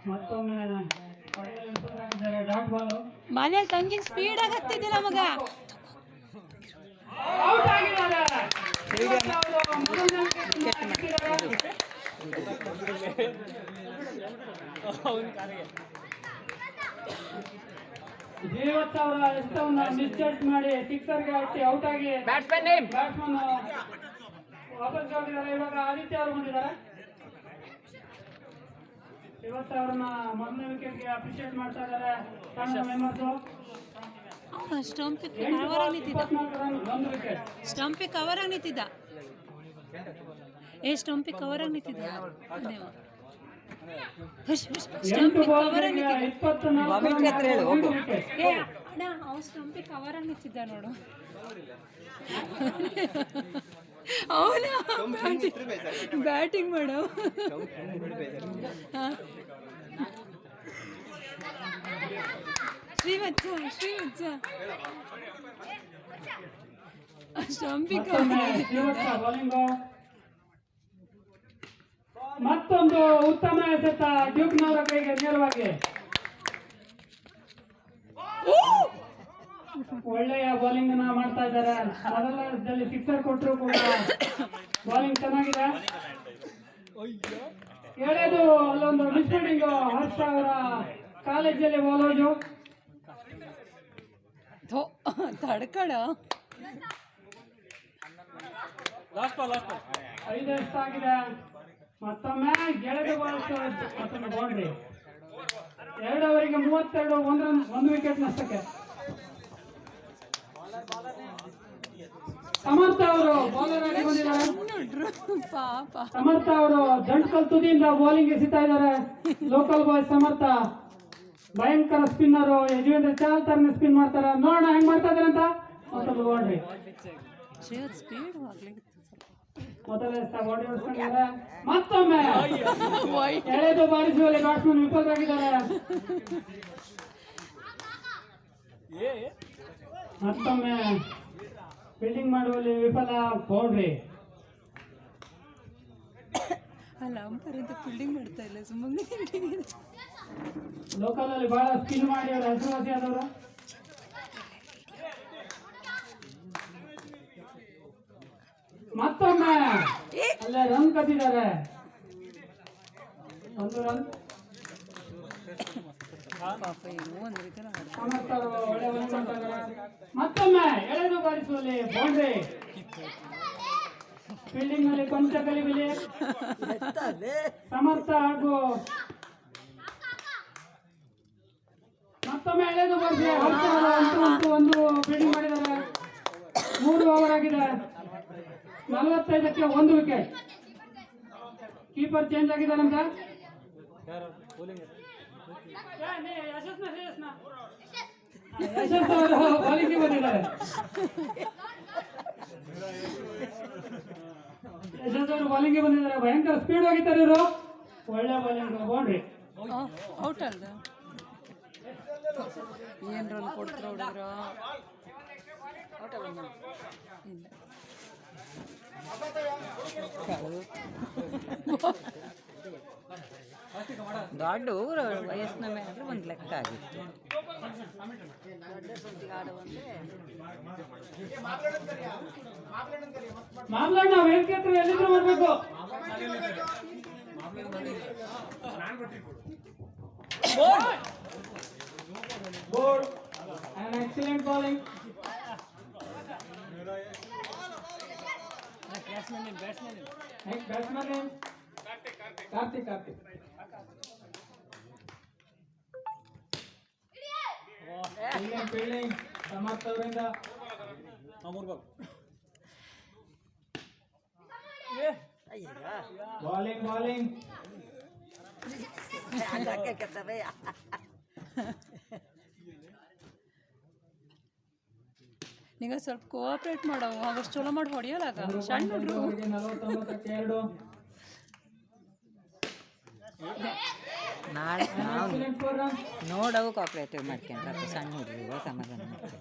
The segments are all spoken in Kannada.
ಮತ್ತೊಮ್ಮೆ ಡಾಟ್ ಬಾಲ್ ಮನೇಲಿ ತಂಗಿ ಸ್ಪೀಡ್ ಆಗಿ ಹತ್ತಿದ್ದಿಲ್ಲ ಮಗ. ಔಟ್ ಆಗಿದ್ದಾರೆ. ಜೀವತ್ ಅವರ ಎಷ್ಟವನ್ನು ಮಿಸ್ಟೇಕ್ ಮಾಡಿ ಸಿಕ್ಸರ್ಗೆ ಹಾಕಿ ಔಟ್ ಆಗಿ ಬ್ಯಾಟ್ಸ್ಮನ್ ವಾಪಸ್ ಹೋಗಿದ್ದಾರೆ. ಇವಾಗ ಆದಿತ್ಯ ಅವರು ಬಂದಿದ್ದಾರೆ. ಇವತ್ತು ಅವ್ರನ್ನ ಮೊದಲನೇ ವಿಕೆಟ್ಗೆ ಅಪ್ರಿಶಿಯೇಟ್ ಮಾಡ್ತಾ ಇದ್ದಾರೆ ತಂಡದ ಮೆಂಬರ್ಸು. ಸ್ಟಂಪಿಗೆ ಕವರ್ ಆಗಿ ನಿಂತಿದ್ದ. ಸ್ಟಂಪಿಗೆ ಕವರ್ ಆಗಿ ನಿಂತಿದ್ದ. ಸ್ಟಂಪಿಗೆ ಕವರ್ ಆಗಿ ನಿಂತಿದ್ದ ನೋಡು. ಅವನ ಬ್ಯಾಟಿಂಗ್ ಮಾಡೋ. ಶ್ರೀವತ್ಸ ಮತ್ತೊಂದು ಉತ್ತಮ ಎಸೆತ ಡ್ಯೂಕ್ನವರ ಕೈಗೆ ನೇರವಾಗಿ. ಒಳ್ಳೆಯ ಬೌಲಿಂಗ್ ಅನ್ನ ಮಾಡ್ತಾ ಇದ್ದಾರೆ. ಮೊದಲದಲ್ಲಿ ಸಿಕ್ಸರ್ ಕೊಟ್ಟರು ಕೂಡ ಬೌಲಿಂಗ್ ಚೆನ್ನಾಗಿದೆ. ಎರಡೇದು ಅಲ್ಲೊಂದು ಮಿಸ್ಫೀಲ್ಡಿಂಗ್ ಹರ್ಷ ಅವರ ಕಾಲೇಜಲ್ಲಿ ಬೌಲೋಜು ತಡ್ಕಡ 5 ಎಷ್ಟಾಗಿದೆ. ಮತ್ತೊಮ್ಮೆ ಗೆಳೆದು ಮತ್ತೊಮ್ಮೆ ಬೌಂಡ್ರಿ. 2 ಓವರಿಗೆ 32 ಒಂದು ವಿಕೆಟ್ ನಷ್ಟಕ್ಕೆ. ಸಮರ್ಥ ಅವರು ಬೌಲರ್ ಆಗಿ ಬಂದಿದ್ದಾರೆ. ಸಮರ್ಥ ಅವರು ದಂಟ್ಕಲ್ ತುದಿಯಿಂದ ಬೌಲಿಂಗ್ ಎಸಿತಾ ಇದ್ದಾರೆ. ಲೋಕಲ್ ಬಾಯ್ ಸಮರ್ಥ ಭಯಂಕರ ಸ್ಪಿನ್ನರ್. ಯಜುವೇಂದ್ರ ಚಾಲ್ ತರನೇ ಸ್ಪಿನ್ ಮಾಡ್ತಾರೆ. ನೋಡೋಣ ಹೆಂಗ್ ಮಾಡ್ತಾ ಇದಾರೆ ಅಂತ. ಮತ್ತೊಂದು ಬೌಂಡ್ರಿ. ಮೊದಲೇ ಬೌಂಡ್ರಿ ಹೊಡ್ಸ್ಕೊಂಡಿದ್ದಾರೆ. ಮತ್ತೊಮ್ಮೆ ಎಳೆದು ಬಾರಿಸುವಲ್ಲಿ ಬ್ಯಾಟ್ಸ್ಮನ್ ವಿಫಲರಾಗಿದ್ದಾರೆ. ಮತ್ತೊಮ್ಮೆ ಫೀಲ್ಡಿಂಗ್ ಮಾಡುವಲ್ಲಿ ವಿಫಲ. ಬೌಂಡ್ರಿ. ಅಲ್ಲ ಅಂಪೈರ್ ಫೀಲ್ಡಿಂಗ್ ಮಾಡ್ತಾ ಇಲ್ಲ, ಸುಮ್ಮನೆ ಲೋಕಲ್ ಅಲ್ಲಿ ಬಹಳ ಸ್ಪಿನ್ ಮಾಡಿ ಅವರು ಹೆಸರುವಾಸಿ ಆದವರು. ಮತ್ತೊಮ್ಮೆ ಅಲ್ಲೇ ರನ್ ಕಟ್ಟಿದ್ದಾರೆ. 1 ರನ್. ಮತ್ತೊಮ್ಮೆ ಎಳೆದು ಬಾರಿಸುವಲ್ಲಿ ಬೌಂಡ್ರಿ. ಫೀಲ್ಡಿಂಗ್ ನಲ್ಲಿ ಕೊಂಚ ಕಲಿಬಿಲಿ. ಸಮರ್ಥ ಹಾಗೂ ಮತ್ತೊಮ್ಮೆ ಎಳೆದು ಬಾರಿಸಿ ಒಂದು ಫೀಲ್ಡಿಂಗ್ ಮಾಡಿದ್ದಾರೆ. 3 ಓವರ್ ಆಗಿದೆ. 45ಕ್ಕೆ 1 ವಿಕೆಟ್. ಕೀಪರ್ ಚೇಂಜ್ ಆಗಿದ್ದಾರೆ ಅಂತ. ಯಶಸ್ ಅವರು ಬೌಲಿಂಗ್ಗೆ ಬಂದಿದ್ದಾರೆ. ಯಶಸ್ ಅವರು ಬೌಲಿಂಗ್ಗೆ ಬಂದಿದ್ದಾರೆ. ಭಯಂಕರ ಸ್ಪೀಡ್ ಹೋಗಿದ್ದಾರೆ ಇವರು. ಒಳ್ಳೆ ಬೌಲಿಂಗ್. ಬೌಂಡ್ರಿ. ಔಟ್ ಅಲ್ದ ಏನ್ ರನ್ ಕೊಡ್ತಾರ ಹುಡುಗರ. ದೊಡ್ಡ ಊರು ವಯಸ್ಸಿನ ಮೇಲೆ ಒಂದು ಲೆಕ್ಕ ಆಗಿತ್ತು. ಮಾಮಲಣ್ಣ ವೆಂಕಟರು ಎಲ್ಲಿದ್ರು ಬರ್ಬೇಕು. Good and excellent bowling. Next batsman name Karthik. Fielding ಸಮರ್ಥ ಅವರಿಂದ. Bowling. ನಿಂಗ ಸ್ವಲ್ಪ ಕೋಆಪರೇಟ್ ಮಾಡವು. ಅವಷ್ಟು ಚಲೋ ಮಾಡಿ ಹೊಡಿಯಲಾಗ ಸಣ್ಣ ಹುಡುಗರು. 49ಕ್ಕೆ 2. ನಾಳೆ ನೋಡವು ಕೋಆಪರೇಟಿವ್ ಮಾಡ್ಕೊಂಡ್ರೆ ಸಣ್ಣ ಹುಡುಗರು ಸಮಾಧಾನ ಮಾಡ್ತಾರೆ.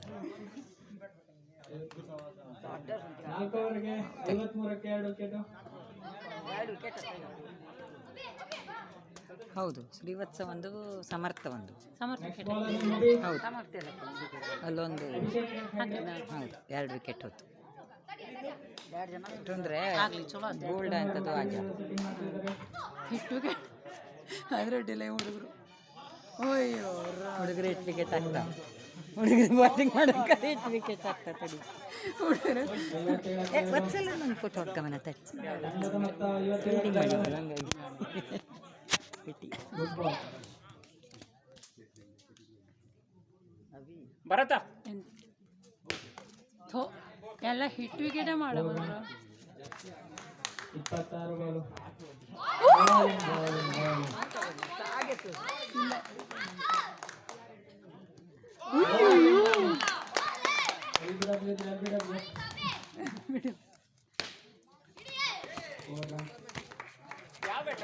4 ಓವರ್ಗೆ 53ಕ್ಕೆ 2 ವಿಕೆಟ್. ಹೌದು, ಶ್ರೀವತ್ಸ ಒಂದು, ಸಮರ್ಥ ಒಂದು. ಸಮರ್ಥ ಹೌದು, ಅಲ್ಲೊಂದು ಹೌದು 2 ವಿಕೆಟ್ ಹೋಯ್ತು. ಅಂದರೆ ಗೋಲ್ಡ್ ಅಂತದ್ದು ಆಗಿ ಹಿಟ್ಟು ಅದರಡ್ಡಿಲ್ಲ ಹುಡುಗರು. ಅಯ್ಯೋ ಹುಡುಗರು 8 ವಿಕೆಟ್ ಆಗ್ತಾವೆ. ಹುಡುಗರು ಬಾಟಿಂಗ್ ಮಾಡೋಕೆ 8 ವಿಕೆಟ್ ಆಗ್ತದೆ. ತಡಿ ಹುಡುಗರು ಒಂದ್ಸಲ ನಂಗೆ ಕೊಟ್ಟು ಹೊಡ್ಕೊಂಬನ ತಚ್ಚಿ ಫೀಲ್ಡಿಂಗ್ ಮಾಡಿದ್ರು ಹಂಗಾಗಿ ಬಿಟ್ಟು ಭರತ ಥೋ ಎಲ್ಲ ಹಿಟ್ಟು ವಿಕೆಟೇ ಮಾಡಬಹುದು. 26 ಬಾಲು.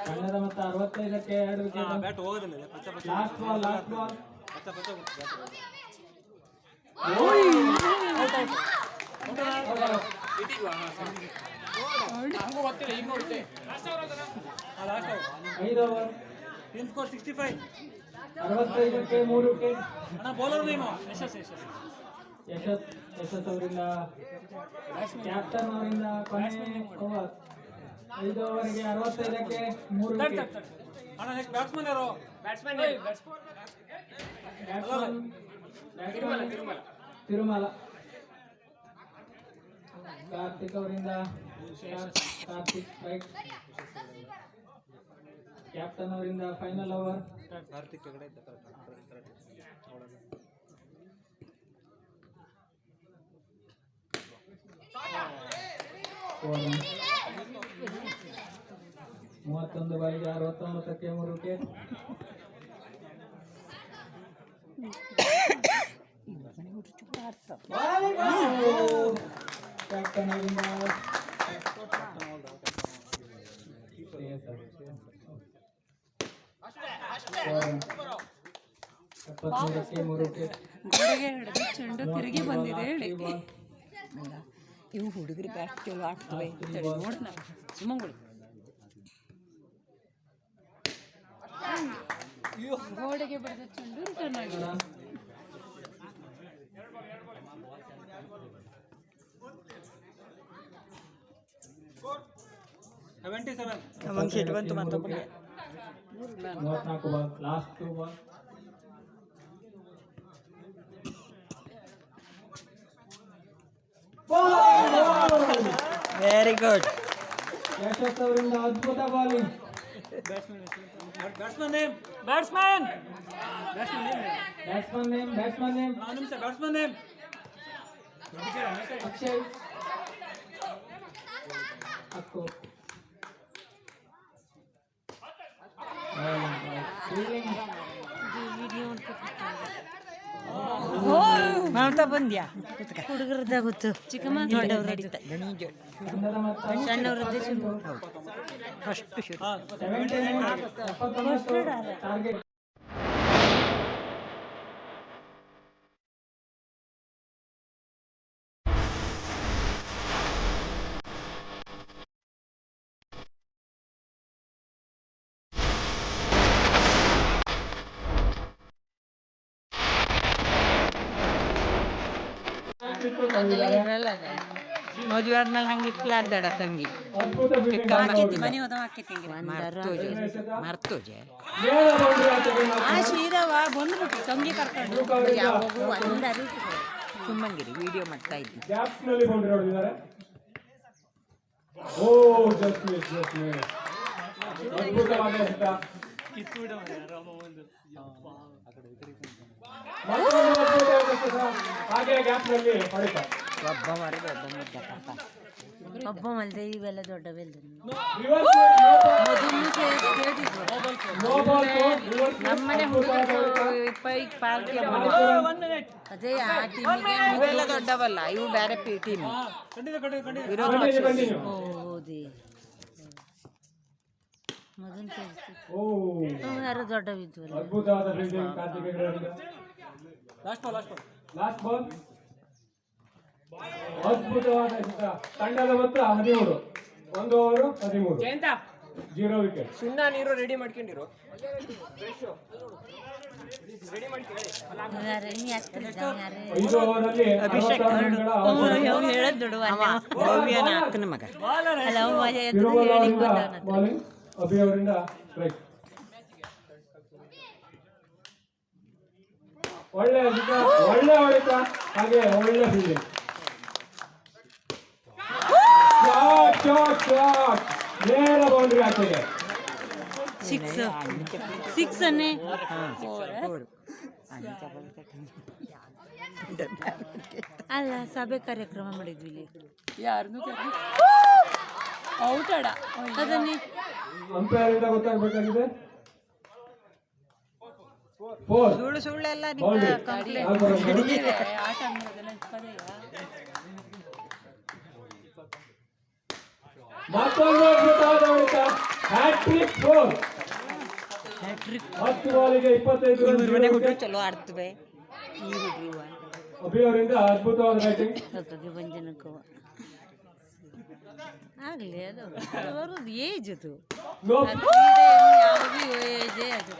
ಕನ್ನಡ ಮತ್ತು 65ಕ್ಕೆ 2 ವಿಕೆಟ್. ಲಾಸ್ಟ್ ಬಾಲ್ ಐದು ಓವರ್. 65ಕ್ಕೆ 3 ವಿಕೆಟ್. ಯಶಸ್ ಅವರಿಂದ ಕ್ಯಾಪ್ಟನ್ ಅವರಿಂದ ಕೊನೆ ಓವರ್. 5 ಓವರ್ಗೆ 65ಕ್ಕೆ 3 ವಿಕೆಟ್. ತಿರುಮಲ ಕಾರ್ತಿಕ್ ಅವರಿಂದ ರೈಟ್. ಕ್ಯಾಪ್ಟನ್ ಅವರಿಂದ final over. Over 31 ಬಾಲಿಗೆ 69ಕ್ಕೆ 3 wicket. Captain ಅವರಿಂದ 73ಕ್ಕೆ 3 ವಿಕೆಟ್. ಗೋಡೆಗೆ ಹಿಡಿದು ಚೆಂಡು ತಿರುಗಿ ಬಂದಿದೆ ಹೇಳಿ. ಅಲ್ಲ, ಇವು ಹುಡುಗರು ಬ್ಯಾಟ್ ಚಲೋ ಆಡ್ತವೆ. ನೋಡೋಣ ಸುಮ್ಮಂಗುಳಿ ಗೋಡೆಗೆ ಬಡಿದ ಚೆಂಡು ರಿಟರ್ನ್ ಆಗಿದೆ. ಬಂತು ಮತ್ತೊಬ್ಬರಿಗೆ 34 ball. Last 2 ball. Very good. Yashas ಅವರಿಂದ ಅದ್ಭುತ bowling. Batsman name Akshay Akku. ಮಾಡ್ತಾ ಬಂದ್ಯಾ ಹುಡುಗರದ ಗೊತ್ತು. ಚಿಕ್ಕಮ್ಮ ದೊಡ್ಡವ್ರದ್ದು ಕನ್ನಡ ಮತ್ತು ಸಣ್ಣವ್ರದ್ದೇ ಶುರು. ಫಸ್ಟ್ ಶುರು 79 ಟಾರ್ಗೆಟ್. ಮದುವೆ ಆದ್ಮೇಲೆ ಹಂಗೆ ಇಟ್ಲಾರ್ದಾಡ ತಂಗಿ ಅದ್ಭುತ ಫೀಲ್ಡಿಂಗ್. ಮನೆ ಹೋದ ಹಾಕಿತ್ತೀಂಗಿ ಮರ್ತೋಜೆ ಆ ಶ್ರೀರವ ಬಂದ್ಬಿಟ್ಟು ತಂಗಿ ಕರ್ಕೊಂಡು ಯಾವಾಗೂ ಒಂದಾರು ಸುಮ್ಮಂಗಿರಿ ವಿಡಿಯೋ ಮಾಡ್ತಾ ಇದ್ವಿ. ಗ್ಯಾಪ್ ನಲ್ಲಿ ಬೌಂಡ್ರಿ ಹೊಡೆದಿದ್ದಾರೆ. ಓ ಜಸ್ಟ್ ಮಿಸ್. ಅದ್ಭುತವಾದ ಎಸೆತ. ಮತ್ತೊಂದು ಅದ್ಭುತವಾದ ಎಸೆತ. ಹಾಗೆ ಗ್ಯಾಪ್ ನಲ್ಲಿ ಹೊಡೆತ. ಒಬ್ಬ ಮರದ ಒಬ್ಬ ಮುದ್ದ ಪಾಪ. ಒಬ್ಬ ಮಲ್ದೆ ಇವೆಲ್ಲ ದೊಡ್ಡ ಬೆಲ್ದ ರಿವರ್ಸ್ ನೋ ಬಾಲ್ ರಿವರ್ಸ್. ನಮ್ಮನೆ ಹುಡುಗರು ಪಾರ್ಟಿ ಅದೇ ಆ ಟೀಮಿಗೆ ಇವೆಲ್ಲ ದೊಡ್ಡವಲ್ಲ, ಇವು ಬೇರೆ ಟೀಮ್ ವಿರೋಧ ಕಂಟಿನ್ಯೂ. ಓದಿ ಮೊದಲು ಓ ಯಾರು ದೊಡ್ಡ ಬಿದ್ವಲ್ಲ. ಅದ್ಭುತವಾದ ಫೀಲ್ಡಿಂಗ್ ಕಾರ್ತಿಕ್ ಅವರಿಂದ. Last ball. ಅದ್ಭುತವಾದ ಎಸೆತ. ತಂಡದ ಮೊತ್ತ 13. 1 ಓವರ್ 13. 0 ವಿಕೆಟ್. ಸುಣ್ಣ ನೀರು ರೆಡಿ ಮಾಡ್ಕೊಂಡಿರು. ಐದು ಓವರಲ್ಲಿ 66 ರನ್ಗಳ ಅಕ್ಕನ ಮಗ ತಿರುವಲ್ಲವರಿಂದ ಬೌಲಿಂಗ್, ಅಭಿ ಅವರಿಂದ ಸ್ಟ್ರೈಕ್. ಒಳ್ಳೆ ಹೊಡೆತ, ಹಾಗೆ ಒಳ್ಳೆ ಫೀಲ್ಡಿಂಗ್. ಶಾಟ್ ನೇರ ಬೌಂಡ್ರಿ ಆಗ್ತದೆ. ಸಿಕ್ಸ್ ಅನ್ನೇ ಅಲ್ಲ ಸಭೆ ಕಾರ್ಯಕ್ರಮ ಮಾಡಿದ್ವಿ ಇಲ್ಲಿ. ಯಾರನ್ನು ಔಟ್ ಆಡ ಅದನ್ನೇ ಅಂಪೈರ್ ಇಂದ ಗೊತ್ತಾಗಬೇಕಾಗಿದೆ. 4 ಸುಳ್ಳೆಲ್ಲ ಬೌಂಡ್ರಿ. ಆಟ ಅನ್ನೋದೆಲ್ಲ ಇಪ್ಪದೆಯಾ ಮತ್ತೊಂದು ಅದ್ಭುತವಾದ ಹೊಡೆತ, ಹ್ಯಾಟ್ರಿಕ್ 4. 10 ಬಾಲಿಗೆ 25 ರನ್. ಚಲೋ ಆಡ್ತವೆ ಈ ಹುಡುಗ ಅಭಿ ಅವರಿಂದ ಅದ್ಭುತವಾದ ಬ್ಯಾಟಿಂಗ್. ಬಂಜನಕ್ಕೂ ಆಗಲಿ ಅದು ಬರೋದು ಏಜ್ ಅದು ನೋ ಏಜೇ ಅದು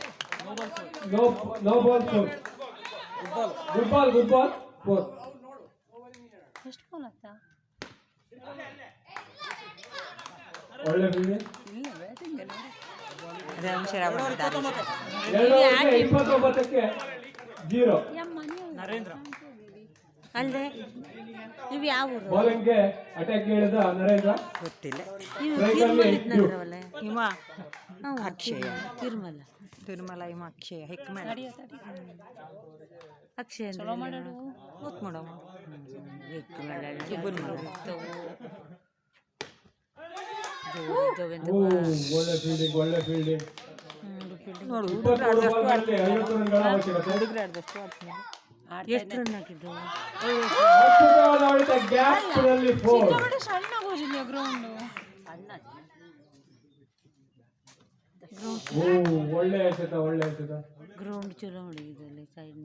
ನೋ ಬಾಲ್ 4. Good ball 4. ಎಷ್ಟು ಬಾಲ್ ಆಯ್ತಾ? ಒಳ್ಳೆ ಫೀಲ್ಡಿಂಗ್. ಇಲ್ಲ ಬ್ಯಾಟಿಂಗ್ ಎಲ್ಲ 29ಕ್ಕೆ 0. ಅಲ್ಲದೆ ನೀವು ಯಾವ ಊರು ಬೌಲಿಂಗ್ಗೆ ಅಟ್ಯಾಕ್ ಹೇಳಿದ ನರೇಂದ್ರ. ಗೊತ್ತಿಲ್ಲ ಇವ ಅಕ್ಷಯ ತಿರುಮಲ ಇವ ಅಕ್ಷಯ ಹೆಕ್ಮೇಲೆ ತಡಿ ಅಕ್ಷಯ ಚಲೋ ಮಾಡೋದು ಮೂತ್ ಮಾಡವ ಒಳ್ಳೆ ಫೀಲ್ಡಿಂಗ್, ಒಳ್ಳೆ ಫೀಲ್ಡಿಂಗ್. ನೋಡು 23 ಬಾಲ್ಗಳಲ್ಲಿ 50 ರನ್ಗಳ ಅವಶ್ಯಕತೆ. ಹುಡುಗರು ಆಡ್ದಷ್ಟು ಆಡ್ತೀನಿ. ಎಷ್ಟು ರನ್ ಹಾಕಿದ್ದು ಅದ್ಭುತವಾದ ಹೊಡೆತ, ಗ್ಯಾಪ್ ನಲ್ಲಿ 4. ಸಣ್ಣ ಹೋಗಿಲ್ಲ ಗ್ರೌಂಡು. ಒಳ್ಳೆ ಎಸೆತ, ಒಳ್ಳೆ ಎಸೆತ. ಗ್ರೌಂಡ್ ಚಲೋ ಮಾಡಿದ್ರಲ್ಲಿ ಸೈಡ್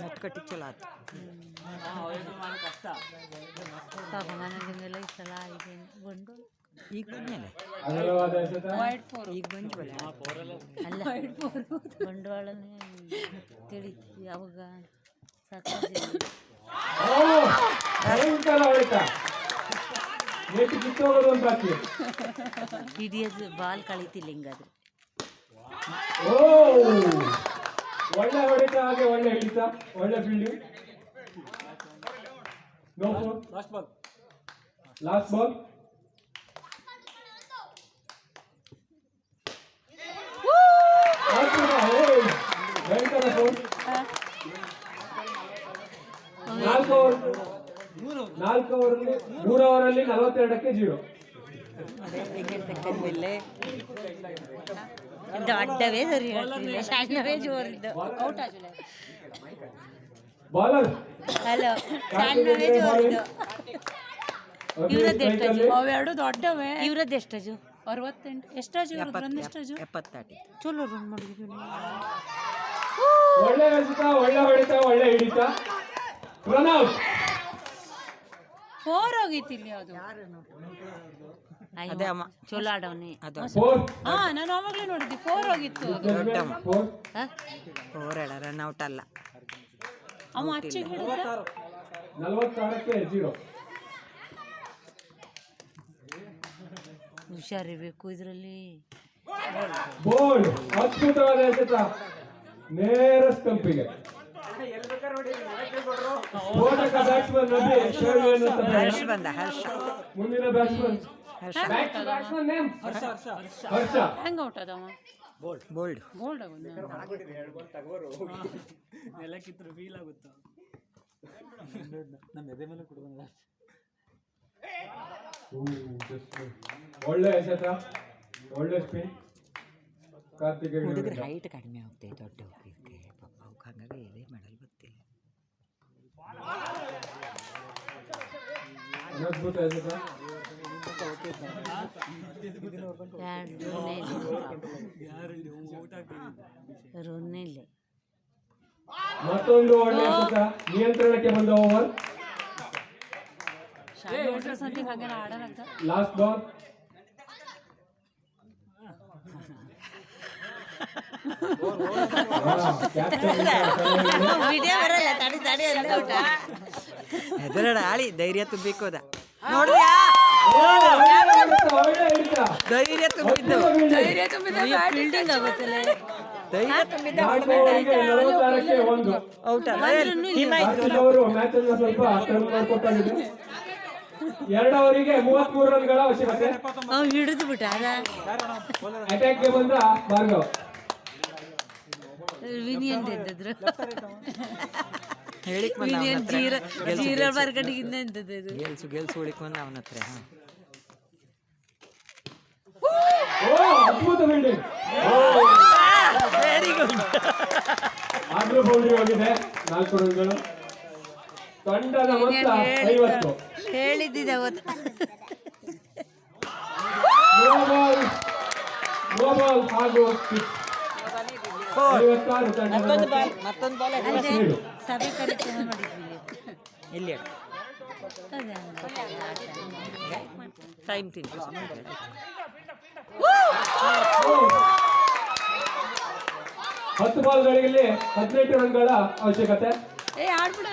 ನೆಟ್ ಕಟ್ಟಿ ಚಲೋ ಆಯ್ತು. ಪಾಪ ಮನೆಗೆಲ್ಲ ಈ ಸಲ ಇದೆ ಬಂದು ಈಗ ಬಂದ್ಮೇಲೆ ಅಗಲವಾದ ಎಸೆತ. ವೈಡ್ 4 ಈಗ ಬಂದ್ವಲ್ಲ ಅಲ್ಲ ಬಂಡವಾಳನೇ ತಿಳಿತು ಯಾವಾಗ ಸಾಕಾಗಿ ಭಯಂಕರ ಹೊಡೆತ, ಎಷ್ಟು ಕಿತ್ತೋಗೋದು ಅಂತ ಆಗ್ತದೆ. ಹಿಡಿಯೋದು ಬಾಲ್ ಕಳೀತಿಲ್ಲ ಹಿಂಗಾದ್ರೆ ಒಳ್ಳೆ ಹೊಡೆತ, ಹಾಗೆ ಒಳ್ಳೆ ಹಿಡಿತ, ಒಳ್ಳೆ ಫೀಲ್ಡಿಂಗ್. ನೋ 4. Last ball. ಭಯಂಕರ 4. 4 ಓವರಲ್ಲಿ 3 ಓವರಲ್ಲಿ 42ಕ್ಕೆ 0. ಮೇಲೆ ದೊಡ್ಡವೇ ಸರಿ ಹೇಳ್ತಿಲ್ಲ ಸಣ್ಣವೇ ಜೋರಿದ್ದು ಔಟ್ ಆಗಿಲ್ಲ. ಬಾಲರ್ ಹಲೋ ಸಣ್ಣವೇ ಜೋರಿದ್ದು ಇವ್ರದ್ದು ಎಷ್ಟಜು ಅವೆರಡು ದೊಡ್ಡವೇ. ಇವ್ರದ್ದು ಎಷ್ಟಜು 68 ಎಷ್ಟಾಜು ಇವ್ರದ್ದು ಎಷ್ಟಾಜು 70 ಚಲೋ ರನ್ ಮಾಡಿದ್ವಿ ಒಳ್ಳೆ ಎಸೆತ, ಒಳ್ಳೆ ಹೊಡೆತ, ಒಳ್ಳೆ ಹಿಡಿತ. Run out. 4 ಹೋಗಿತ್ತು ಇಲ್ಲಿ ಅದು. ಅದೇ ಅಮ್ಮ ಚಲೋ ಆಡವನಿ ಅದು 4. ಹಾ ನಾನು ಆವಾಗಲೇ ನೋಡಿದ್ದೆ 4 ಹೋಗಿತ್ತು ಅದು. ದೊಡ್ಡಮ್ಮ 4. ಓವರ್ ರನ್ ಔಟ್ ಅಲ್ಲ. ಅವ ಅಚ್ಚಿಗೆ ಹಿಡಿದ 46ಕ್ಕೆ 0. ಹುಷಾರಿರ್ಬೇಕು ಇದರಲ್ಲಿ ಬೋಲ್ಡ್, ಅದ್ಭುತವಾದ ಎಸೆತ, ನೇರ ಸ್ಟಂಪಿಗೆ. ಸ್ಫೋಟಕ ಬ್ಯಾಟ್ಸ್ಮನ್ ನಬಿ ಶರ್ಮಿ ಅನ್ನುವಂತ ಹರ್ಷ ಬಂದ ಹರ್ಷ ಮುಂದಿನ ಬ್ಯಾಟ್ಸ್ಮನ್ ನೇಮ್ ಹರ್ಷ. ಹೆಂಗ ಔಟ್ ಅದವ? ಬೋಲ್ಡ್ ಬೋಲ್ಡ್ ಆಗೋದು. ಒಳ್ಳೆ ಎಸೆತ, ಒಳ್ಳೆ ಸ್ಪಿನ್. ಕಾರ್ತಿಕ್ ಹುಡುಗರ ಹೈಟ್ ಕಡಿಮೆ ಆಗ್ತದೆ ದೊಡ್ಡ ಹೋಗಿಕ್ಕೆ ಪಾಪ ಅವ್ಕೆ ಹಂಗಾಗಿ ಇದೇ ಮಾಡಲ್ ಗೊತ್ತಿಲ್ಲ. ಅದ್ಭುತ ಎಸೆತ. ಮತ್ತೊಂದು ಒಳ್ಳೆ ಎಸೆತ, ನಿಯಂತ್ರಣಕ್ಕೆ ಬಂದ ಓವರ್. Last ball. ವಿಡಿಯೋ ಬರಲ್ಲ ತಡಿ ತಡಿ ಅಲ್ಲೇ ಊಟ ಹೆದರಡ ಆಳಿ ಧೈರ್ಯ ತುಂಬಿಕೋದ ನೋಡ್ರಿಯಾ ಧೈರ್ಯ ತುಂಬಿದ್ದು ಧೈರ್ಯ ತುಂಬಿದ ಫೀಲ್ಡಿಂಗ್ ಆಗುತ್ತಲ್ಲ ಧೈರ್ಯ ತುಂಬಿದ್ದ ಔಟ ಹಿಮ ಇತ್ತು ಸ್ವಲ್ಪ ಟರ್ನ್ ಮಾಡ್ಕೊಟ್ಟಾಗಿದೆ. 2 ಅವರಿಗೆ 33 ರನ್ಗಳ ಅವಶ್ಯಕತೆ. ಅವ್ನು ಹಿಡಿದು ಬಿಟ್ಟ ಅಟ್ಯಾಕ್ಗೆ ಬಂದ ಭಾರ್ಗವ್. ವಿನಿಯನ್ ಎದ್ದಿದ್ರು ಹೇಳಿಕ್ ವಿನಿಯನ್ ಜೀರೋ ಬರ್ಗಟ್ಟಿಗಿಂತ ಎಂತದ್ದು ಇದು ಗೆಲ್ಸು ಉಳಿಕ್ ಬಂದ ಅವನ ಹತ್ರ ಅದ್ಭುತ ಫೀಲ್ಡಿಂಗ್. ವೆರಿ ಗುಡ್ ಆದ್ರೂ ಬೌಂಡ್ರಿ ಹೋಗಿದೆ. 4 ರನ್ಗಳು. ತಂಡದ ಮೊತ್ತ 50. ಹೇಳಿದ್ದಿದ್ದ ಅವತ್ತು ನೋ ಬಾಲ್ ಹಾಗೂ 56 ತಂಡದ ಮತ್ತೊಂದು ಬಾಲ್ ಸಭೆ ಕಾರ್ಯಕ್ರಮ ಮಾಡಿದ್ವಿ ಇಲ್ಲಿ ಟೈಮ್ ತಿಂತು 10 ಬಾಲ್ಗಳಿಗೆ 18 ರನ್ಗಳ ಅವಶ್ಯಕತೆ. ಏ ಆಡ್ಬಿಡ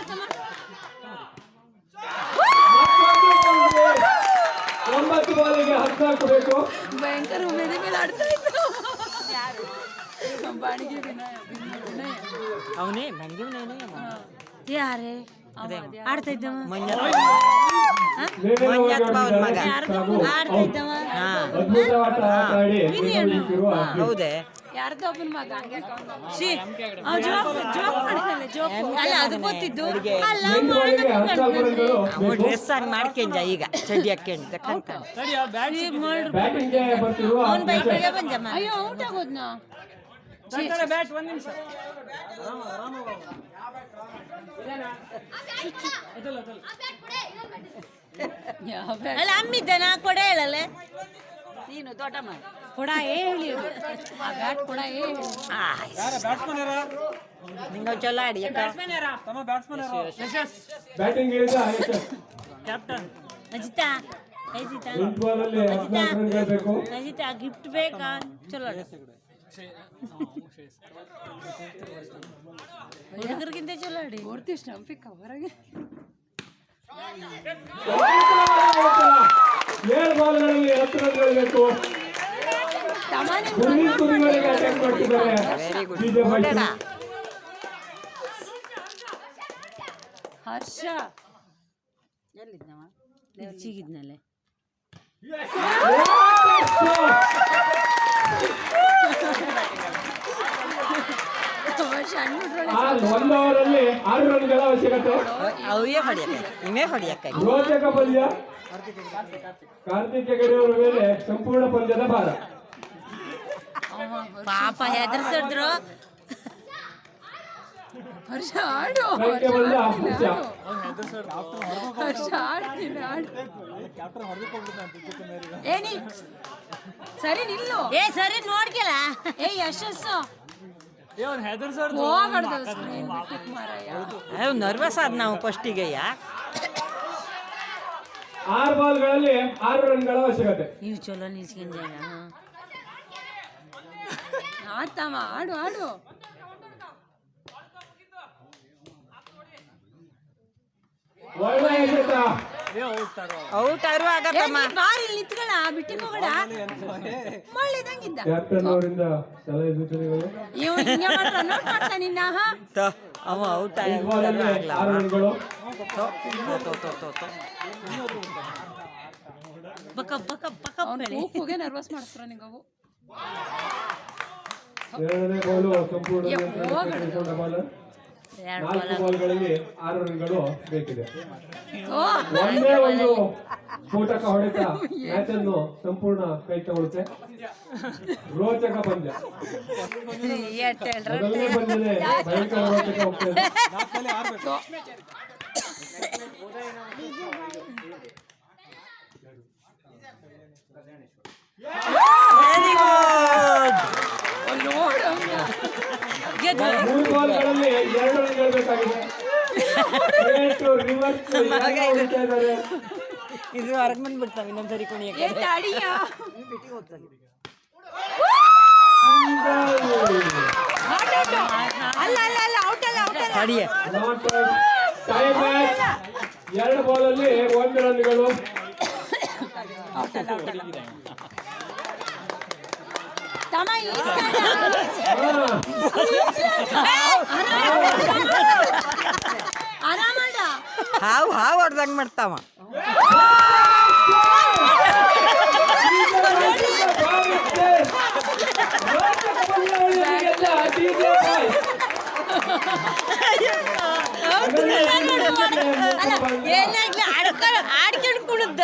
9 ಬಾಲಿಗೆ 14 ಬೇಕು. ಭಯಂಕರ ಉಮೇದಿ ಮೇಲೆ ಆಡ್ತಾ ಇತ್ತು ಬಾಣಿಗೆ ವಿನಯ ಅವನೇ ಬಂದಿವನೇನೆ ಯಾರೇ ಆಡ್ತಾ ಇದ್ದವ ಆಡ್ತಾ ಇದ್ದವ ಅದ್ಭುತ ಆಟ ಆಡಿ ಹೌದೇ ಯಾರ್ದೋ ಒಬ್ಬನ ಮಗ ಅಲ್ಲ ಅದು ಗೊತ್ತಿದ್ದು ಅಲ್ಲ ಡ್ರೆಸ್ ಆಗಿ ಮಾಡ್ಕೊಂಡ ಈಗ ಚಡ್ಡಿ ಹಾಕ್ಕೊಂಡ ಬ್ಯಾಟಿಂಗ್ಗೆ ಬರ್ತಿರುವ ಅವನ್ ಬೈಕ್ಗೆ ಬಂದಮ್ಮ ಅಯ್ಯೋ ಔಟ್ ಆಗೋದ್ನಾ ಬ್ಯಾಟ್ ಒಂದು ನಿಮಿಷ ಅಲ್ಲ ಅಮ್ಮಿದ್ದನ ಕೊಡ ಹೇಳಲ್ಲ ನೀನು ದೊಡ್ಡ ಮಾಡಿ ಕೊಡ ಹೇಳಿಯೋದು ಆ ಬ್ಯಾಟ್ ಕೊಡ ಹೇಳಿ ನಿಂಗ ಚಲೋ ಆಡಿ ಬ್ಯಾಟಿಂಗ್ ಇಳಿದ ಕ್ಯಾಪ್ಟನ್ ಅಜಿತಾ ಅಜಿತಾ 8 ಬಾಲಲ್ಲಿ 14 ರನ್ಗಳು ಬೇಕು. ಅಜಿತಾ ಗಿಫ್ಟ್ ಬೇಕಾ ಚಲೋ ಹುಡುಗರಿಗಿಂತ ಚಲೋ ಆಡಿ ಪೂರ್ತಿ ಸ್ಟಂಪಿಕ್ ಹೊರಗೆ 7 ಬಾಲ್ಗಳಲ್ಲಿ 10 ರನ್ಗಳು ಬೇಕು. ಕುರಿಗಳಿಗೆ ಅಟ್ಯಾಕ್ ಮಾಡ್ತಿದ್ದಾರೆ. ವೆರಿ ಗುಡ್ DJ ನೋಡೋಣ ಹರ್ಷ ಎಲ್ಲಿದ್ದವ ಚಿಗಿದ್ನಲ್ಲೇ ಒಂದು ಓವರಲ್ಲಿ 6 ರನ್ಗಳ ಅವಶ್ಯಕತೆ. ಅವೇ ಹೊಡಿಯಕ್ಕ ನಿಮೇ ಹೊಡಿಯಕ್ಕ ರೋಚಕ ಪಂದ್ಯ. ಕಾರ್ತಿಕ್ ಹೆಗಡೆಯವರ ಮೇಲೆ ಸಂಪೂರ್ಣ ಪಂದ್ಯದ ಭಾರ. ಪಾಪ ಹೆದರ್ಸಿದ್ರು ಹರ್ಷ ಆಡು ಕೈಗೆ ಬಂದ ಹರ್ಷ. ಹರ್ಷ ಆಡ್ತೀನಿ ಆಡು ಏನಿ ಸರಿ ನಿಲ್ಲು ಏ ಸರಿ ನೋಡ್ಕಲ್ಲ ಏ ಯಶಸ್ಸು ಹೋಗಡ್ದು ಸ್ಕ್ರೀನ್ ಬಿಟ್ಟಿಕ್ ಮಾರಾಯ ನರ್ವಸ್ ಆದ್ ನಾವು ಫಸ್ಟಿಗೆ 6 ಬಾಲ್ಗಳಲ್ಲಿ 6 ರನ್ಗಳ ಅವಶ್ಯಕತೆ. ನೀವು ಚಲೋ ನಿಲ್ಸ್ಕೊಂಡ ಆಡ್ತಾವ ಆಡು ಆಡು ಒಳ್ಳೆ ಎಸೆತ. ಔಟ್ ಆದ್ರೂ ಆಗತ್ತಮ್ಮ ಬಾರಿ ನಿಂತ್ಕೊಳ್ಳ ಬಿಟ್ಟಿಗೆ ಹೋಗಡ ಒಳ್ಳೇದಂಗಿದ್ದ ಕ್ಯಾಪ್ಟನ್ ಅವರಿಂದ ಸಲಹೆ ಸೂಚನೆಗಳು. ಇವ್ ಹಿಂಗೆ ಮಾಡ್ತಾನೆ ನಿನ್ನ ಅವ ಔಟ್ 8 ಬಾಲಲ್ಲಿ 6 ರನ್ಗಳು. ಬಕ ಬಕ ಬಕ ಅವ್ನು ಕೂಗೆ ನರ್ವಸ್ ಮಾಡ್ತಾರ ನಿಂಗವು 2ನೇ ಬಾಲು ಸಂಪೂರ್ಣ ನಿಯಂತ್ರಣಗೊಂಡ ಬಾಲ್. 4 ಬಾಲ್ಗಳಲ್ಲಿ 6 ರನ್ಗಳು ಬೇಕಿದೆ. ಒಂದೇ ಒಂದು ಸ್ಫೋಟಕ ಹೊಡೆತ ಮ್ಯಾಚ್ ಅನ್ನು ಸಂಪೂರ್ಣ ಕೈ ತಗೊಳುತ್ತೆ. ರೋಚಕ ಪಂದ್ಯ. ಮೊದಲನೇ ಪಂದ್ಯನೇ ಭಯಂಕರ ರೋಚಕ ಹೋಗ್ತದೆ. ವೆರಿ ಗುಡ್ 3 ಬಾಲ್ಗಳಲ್ಲಿ 2 ರನ್ಗಳು ಬೇಕಾಗಿದೆ. ರಿವರ್ಸ್ ಇದ್ದಾರೆ. ಇದು ಹೊರಗೆ ಬಂದ್ಬಿಡ್ತಾವ ಇನ್ನೊಂದ್ಸರಿ ಕುಣಿಯಕ್ಕೆ ಏ ತಡಿಯ ಸಿಂಗಲ್. ಹೊಡಿಯ ನಾಟ್ ಟೈಮ್ ಮ್ಯಾಚ್. 2 ಬಾಲಲ್ಲಿ 1 ರನ್ಗಳು. ತಮ್ಮ ಈ ಆರಾಮಾಡ ಹಾವು ಹೊಡ್ದಂಗೆ ಮಾಡ್ತಾವ. ಏನಾಗ್ಲಿ ಆಡ್ಕೊಂಡು ಕುಣಿದ್ದ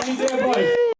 DJ boy.